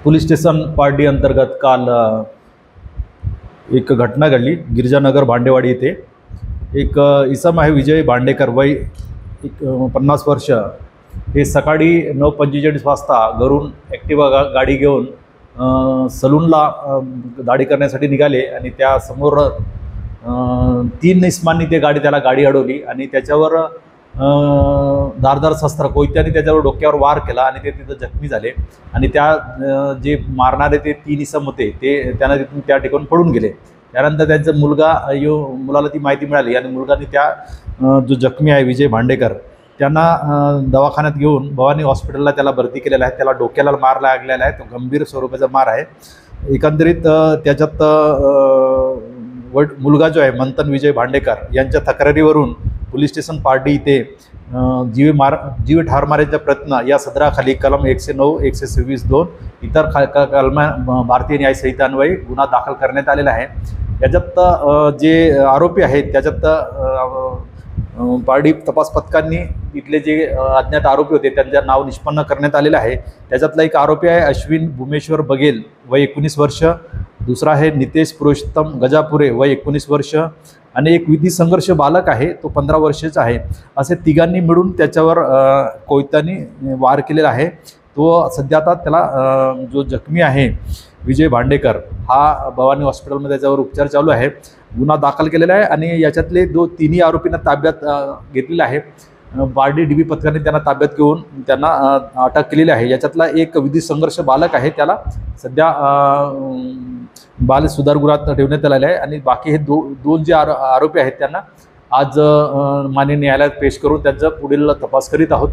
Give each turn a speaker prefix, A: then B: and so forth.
A: Police station party अंतर्गत काल एक घटना घडली। गिरिजानगर भांडेवाडी येथे एक इसम आहे विजय भांडेकर, वय 50 वर्ष। हे सकाळी 9:45 वाजता घरून ॲक्टिवा गाडी घेऊन सलूनला दाढी करण्यासाठी निघाले आणि त्या समोर 3 इसमांनी ते त्याला गाडी अडवली आणि त्याच्यावर धारदार शस्त्र कोयत्याने त्याच्यावर डोक्यावर वार केला आणि ते तिथं जखमी झाले। आणि त्या जे मारणारे ते 3 इसम होते ते त्यांना तिथून त्या ठिकाणी पळून गेले। त्यानंतर त्यांचा मुलाला ती माहिती मिळाली आणि मुलगाने त्या जो जखमी आहे विजय भांडेकर त्यांना दवाखान्यात घेऊन भवानी हॉस्पिटलला त्याला भरती केलेला आहे। त्याला डोक्याला मार लागलेला आहे, तो गंभीर स्वरूपाचा मार आहे। एकंदरीत त्याच्यात मुलगा जो आहे मंथन विजय भांडेकर यांच्या तक्रारीवरून पोलीस स्टेशन पार्टी इथे जीव ठार मारण्याचा प्रयत्न या सदराखाली कलम 109, 126(2) इतर कलम भारतीय न्याय संहितान्वये गुन्हा दाखल करण्यात आलेला आहे। याच्यात जे आरोपी आहेत त्याच्यात पारडी तपास पथकांनी इथले जे अज्ञात आरोपी होते त्यांचे नाव निष्पन्न करण्यात आलेलं आहे। त्याच्यातला एक आरोपी आहे अश्विन भूमेश्वर बघेल, वय 19 वर्ष। दुसरा आहे नितेश पुरुषोत्तम गजापुरे, वय 19 वर्ष। आणि एक विधी संघर्ष बालक आहे, तो 15 वर्षाचा आहे। असे तिघांनी मिळून त्याच्यावर कोयत्याने वार केलेला आहे। तो सध्या आता त्याला जो जखमी आहे विजय भांडेकर हा भवानी हॉस्पिटलमध्ये त्याच्यावर उपचार चालू आहे। गुन्हा दाखल केलेला आहे आणि याच्यातले तिन्ही आरोपींना ताब्यात घेतलेले आहे। पारडी डीबी पथकाने त्यांना ताब्यात घेऊन त्यांना अटक केलेली आहे। याच्यातला एक विधी संघर्ष बालक आहे, त्याला सध्या बाल सुधारगृहात ठेवण्यात आलेलं आहे। आणि बाकी हे दोन जे आरोपी आहेत त्यांना आज माननीय न्यायालयात पेश करून त्यांचा पुढील तपास करीत आहोत।